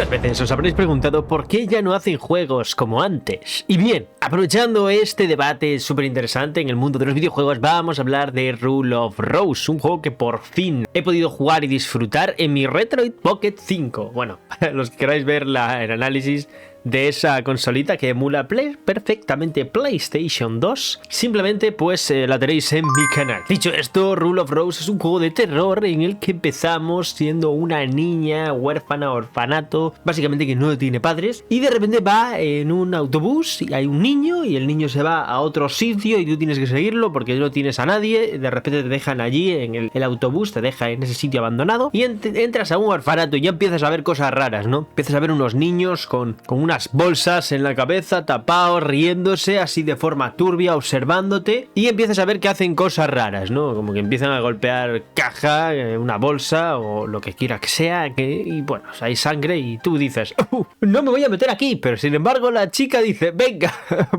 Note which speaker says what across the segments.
Speaker 1: Muchas veces os habréis preguntado por qué ya no hacen juegos como antes. Y bien, aprovechando este debate súper interesante en el mundo de los videojuegos, vamos a hablar de Rule of Rose, un juego que por fin he podido jugar y disfrutar en mi Retroid Pocket 5. Bueno, para los que queráis ver el análisis de esa consolita que emula perfectamente PlayStation 2, simplemente pues la tenéis en mi canal. Dicho esto, Rule of Rose es un juego de terror en el que empezamos siendo una niña huérfana, orfanato, básicamente que no tiene padres, y de repente va en un autobús y hay un niño y el niño se va a otro sitio y tú tienes que seguirlo porque no tienes a nadie. De repente te dejan allí en el autobús, te deja en ese sitio abandonado y entras a un orfanato y ya empiezas a ver cosas raras, ¿no? Empiezas a ver unos niños con unas bolsas en la cabeza, tapados, riéndose así de forma turbia, observándote, y empiezas a ver que hacen cosas raras, ¿no? Como que empiezan a golpear caja, una bolsa o lo que quiera que sea, y bueno, o sea, hay sangre y tú dices, no me voy a meter aquí, pero sin embargo la chica dice, venga,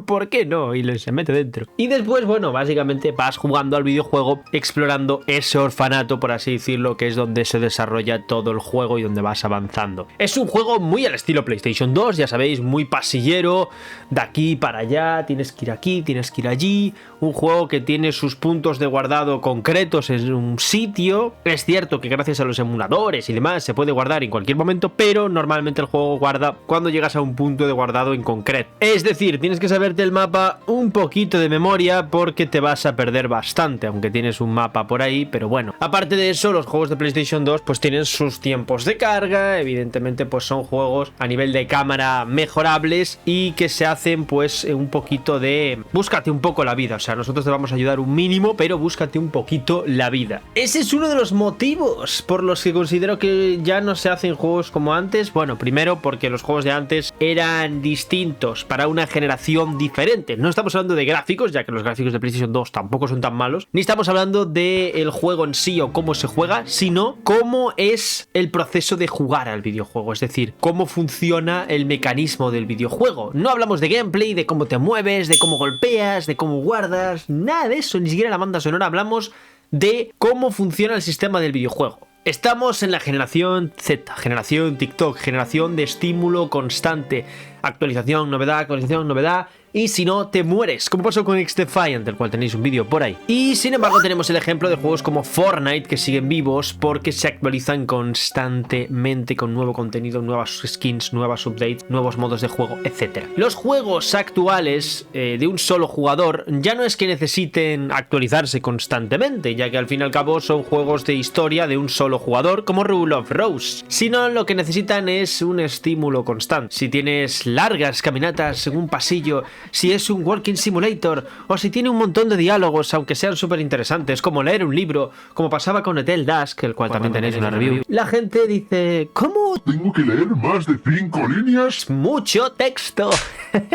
Speaker 1: ¿por qué no? Y se mete dentro. Y después, bueno, básicamente vas jugando al videojuego, explorando ese orfanato, por así decirlo, que es donde se desarrolla todo el juego y donde vas avanzando. Es un juego muy al estilo PlayStation 2, ya sabéis, muy pasillero, de aquí para allá, tienes que ir aquí, tienes que ir allí, un juego que tiene sus puntos de guardado concretos en un sitio. Es cierto que gracias a los emuladores y demás se puede guardar en cualquier momento, pero normalmente el juego guarda cuando llegas a un punto de guardado en concreto. Es decir, tienes que saberte el mapa un poquito de memoria porque te vas a perder bastante, aunque tienes un mapa por ahí, pero bueno. Aparte de eso, los juegos de PlayStation 2 pues tienen sus tiempos de carga, evidentemente pues son juegos a nivel de cámara mejorables y que se hacen pues un poquito de búscate un poco la vida, o sea, nosotros te vamos a ayudar un mínimo, pero búscate un poquito la vida. Ese es uno de los motivos por los que considero que ya no se hacen juegos como antes. Bueno, primero porque los juegos de antes eran distintos para una generación diferente. No estamos hablando de gráficos, ya que los gráficos de PlayStation 2 tampoco son tan malos, ni estamos hablando del juego en sí o cómo se juega, sino cómo es el proceso de jugar al videojuego, es decir, cómo funciona el mecanismo del videojuego. No hablamos de gameplay, de cómo te mueves, de cómo golpeas, de cómo guardas, nada de eso, ni siquiera la banda sonora. Hablamos de cómo funciona el sistema del videojuego. Estamos en la generación Z, generación TikTok, generación de estímulo constante, actualización, novedad, y si no, te mueres, como pasó con XDefiant, del cual tenéis un vídeo por ahí. Y sin embargo tenemos el ejemplo de juegos como Fortnite que siguen vivos porque se actualizan constantemente con nuevo contenido, nuevas skins, nuevas updates, nuevos modos de juego, etc. Los juegos actuales de un solo jugador ya no es que necesiten actualizarse constantemente, ya que al fin y al cabo son juegos de historia de un solo jugador como Rule of Rose, sino lo que necesitan es un estímulo constante. Si tienes largas caminatas en un pasillo, si es un walking simulator o si tiene un montón de diálogos, aunque sean súper interesantes, como leer un libro, como pasaba con Hotel Dusk, el cual también tenéis una review, la gente dice, ¿cómo?
Speaker 2: ¿Tengo que leer más de 5 líneas?
Speaker 1: Mucho texto,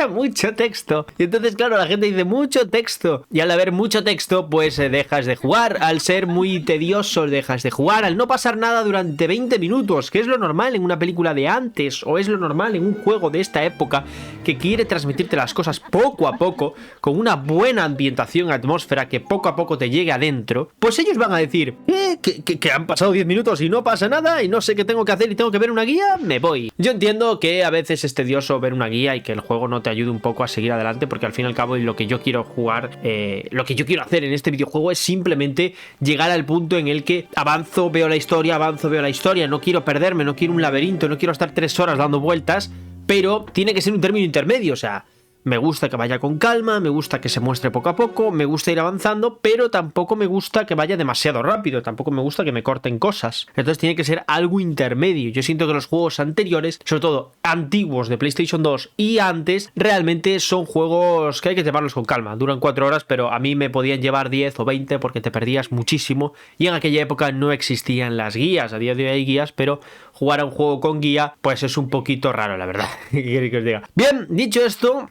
Speaker 1: mucho texto. Y entonces claro, la gente dice mucho texto, y al haber mucho texto pues dejas de jugar. Al ser muy tedioso dejas de jugar, al no pasar nada durante 20 minutos, que es lo normal en una película de antes, o es lo normal en un juego de esta época que quiere transmitirte las cosas poco a poco, con una buena ambientación, atmósfera que poco a poco te llegue adentro. Pues ellos van a decir, que han pasado 10 minutos y no pasa nada y no sé qué tengo que hacer y tengo que ver una guía, me voy. Yo entiendo que a veces es tedioso ver una guía y que el juego no te ayude un poco a seguir adelante, porque al fin y al cabo lo que yo quiero jugar, lo que yo quiero hacer en este videojuego es simplemente llegar al punto en el que avanzo, veo la historia, no quiero perderme, no quiero un laberinto, no quiero estar 3 horas dando vueltas, pero tiene que ser un término intermedio, o sea, me gusta que vaya con calma, me gusta que se muestre poco a poco, me gusta ir avanzando, pero tampoco me gusta que vaya demasiado rápido, tampoco me gusta que me corten cosas. Entonces tiene que ser algo intermedio. Yo siento que los juegos anteriores, sobre todo antiguos de PlayStation 2 y antes, realmente son juegos que hay que llevarlos con calma. Duran 4 horas, pero a mí me podían llevar 10 o 20 porque te perdías muchísimo y en aquella época no existían las guías. A día de hoy hay guías, pero jugar a un juego con guía pues es un poquito raro, la verdad. ¿Qué queréis que os diga? Bien, dicho esto,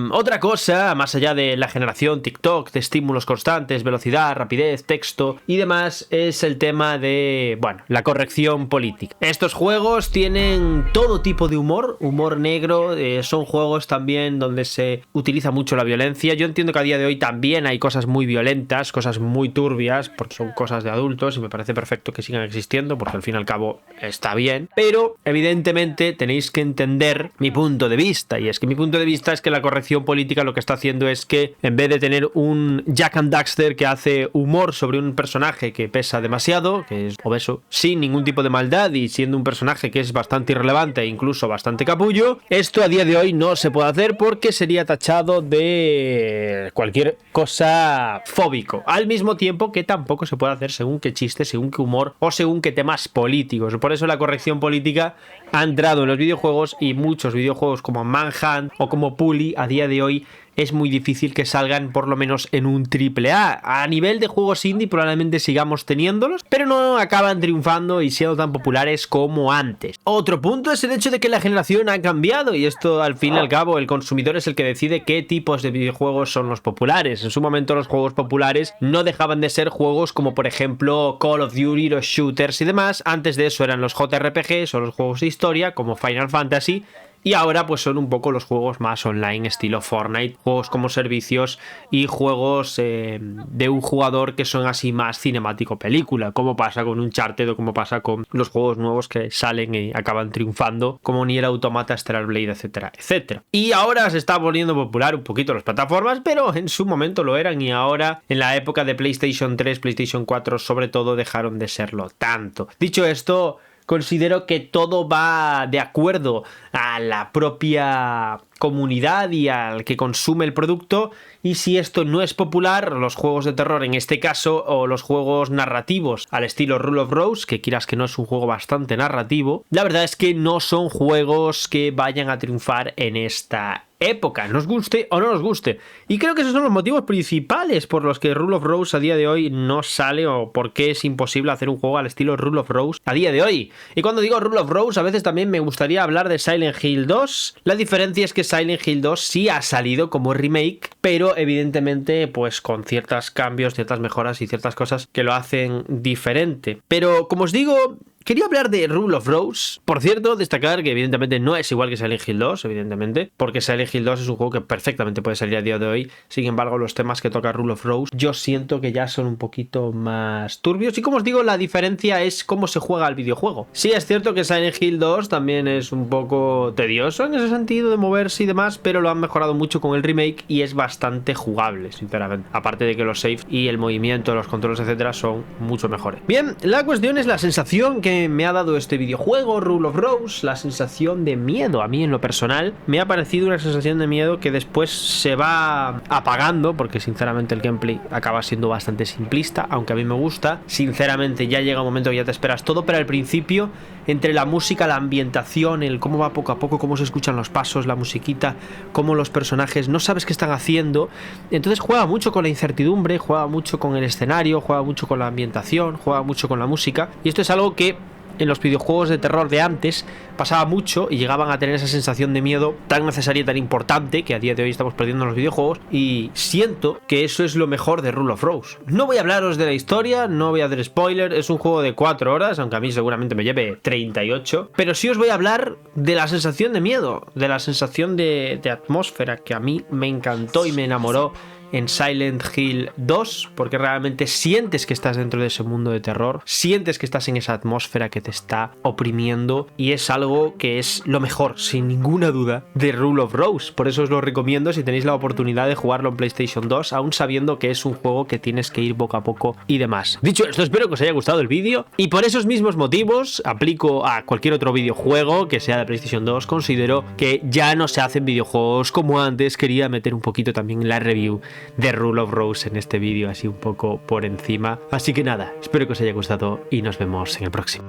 Speaker 1: otra cosa, más allá de la generación TikTok, de estímulos constantes, velocidad, rapidez, texto y demás, es el tema de, bueno, la corrección política. Estos juegos tienen todo tipo de humor negro, son juegos también donde se utiliza mucho la violencia. Yo entiendo que a día de hoy también hay cosas muy violentas, cosas muy turbias, porque son cosas de adultos y me parece perfecto que sigan existiendo, porque al fin y al cabo está bien, pero evidentemente tenéis que entender mi punto de vista, y es que mi punto de vista es que la corrección política lo que está haciendo es que en vez de tener un Jak and Daxter que hace humor sobre un personaje que pesa demasiado, que es obeso, sin ningún tipo de maldad y siendo un personaje que es bastante irrelevante e incluso bastante capullo, esto a día de hoy no se puede hacer porque sería tachado de cualquier cosa fóbico, al mismo tiempo que tampoco se puede hacer según qué chistes, según qué humor o según qué temas políticos. Por eso la corrección política ha entrado en los videojuegos, y muchos videojuegos como Manhunt o como Bully a día de hoy es muy difícil que salgan por lo menos en un AAA. A nivel de juegos indie probablemente sigamos teniéndolos, pero no acaban triunfando y siendo tan populares como antes. Otro punto es el hecho de que la generación ha cambiado, y esto al fin y al cabo el consumidor es el que decide qué tipos de videojuegos son los populares. En su momento los juegos populares no dejaban de ser juegos como por ejemplo Call of Duty, los shooters y demás. Antes de eso eran los JRPGs o los juegos de historia como Final Fantasy, y ahora pues son un poco los juegos más online estilo Fortnite, juegos como servicios y juegos de un jugador que son así más cinemático película, como pasa con Uncharted o como pasa con los juegos nuevos que salen y acaban triunfando, como Nier Automata, Stellar Blade, etcétera, etcétera. Y ahora se está volviendo popular un poquito las plataformas, pero en su momento lo eran, y ahora en la época de PlayStation 3, PlayStation 4 sobre todo dejaron de serlo tanto. Dicho esto, considero que todo va de acuerdo a la propia comunidad y al que consume el producto, y si esto no es popular, los juegos de terror en este caso o los juegos narrativos al estilo Rule of Rose, que quieras que no es un juego bastante narrativo, la verdad es que no son juegos que vayan a triunfar en esta época, nos guste o no nos guste. Y creo que esos son los motivos principales por los que Rule of Rose a día de hoy no sale, o por qué es imposible hacer un juego al estilo Rule of Rose a día de hoy. Y cuando digo Rule of Rose, a veces también me gustaría hablar de Silent Hill 2. La diferencia es que Silent Hill 2 sí ha salido como remake, pero evidentemente pues con ciertos cambios, ciertas mejoras y ciertas cosas que lo hacen diferente. Pero como os digo, quería hablar de Rule of Rose. Por cierto, destacar que evidentemente no es igual que Silent Hill 2, evidentemente, porque Silent Hill 2 es un juego que perfectamente puede salir a día de hoy. Sin embargo, los temas que toca Rule of Rose yo siento que ya son un poquito más turbios, y como os digo, la diferencia es cómo se juega el videojuego. Sí, es cierto que Silent Hill 2 también es un poco tedioso en ese sentido de moverse y demás, pero lo han mejorado mucho con el remake y es bastante jugable, sinceramente. Aparte de que los saves y el movimiento, los controles, etcétera, son mucho mejores. Bien, la cuestión es la sensación que me ha dado este videojuego, Rule of Rose, la sensación de miedo. A mí en lo personal me ha parecido una sensación de miedo que después se va apagando, porque sinceramente el gameplay acaba siendo bastante simplista, aunque a mí me gusta. Sinceramente ya llega un momento que ya te esperas todo, pero al principio, entre la música, la ambientación, el cómo va poco a poco, cómo se escuchan los pasos, la musiquita, cómo los personajes no sabes qué están haciendo, entonces juega mucho con la incertidumbre, juega mucho con el escenario, juega mucho con la ambientación, juega mucho con la música, y esto es algo que en los videojuegos de terror de antes pasaba mucho y llegaban a tener esa sensación de miedo tan necesaria y tan importante que a día de hoy estamos perdiendo en los videojuegos, y siento que eso es lo mejor de Rule of Rose. No voy a hablaros de la historia, no voy a hacer spoiler, es un juego de 4 horas, aunque a mí seguramente me lleve 38, pero sí os voy a hablar de la sensación de miedo, de la sensación de atmósfera que a mí me encantó y me enamoró en Silent Hill 2, porque realmente sientes que estás dentro de ese mundo de terror, sientes que estás en esa atmósfera que te está oprimiendo, y es algo que es lo mejor, sin ninguna duda, de Rule of Rose. Por eso os lo recomiendo si tenéis la oportunidad de jugarlo en PlayStation 2, aún sabiendo que es un juego que tienes que ir poco a poco y demás. Dicho esto, espero que os haya gustado el vídeo, y por esos mismos motivos aplico a cualquier otro videojuego que sea de PlayStation 2. Considero que ya no se hacen videojuegos como antes. Quería meter un poquito también la review de Rule of Rose en este vídeo, así un poco por encima. Así que nada, espero que os haya gustado y nos vemos en el próximo.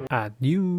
Speaker 1: Adiós.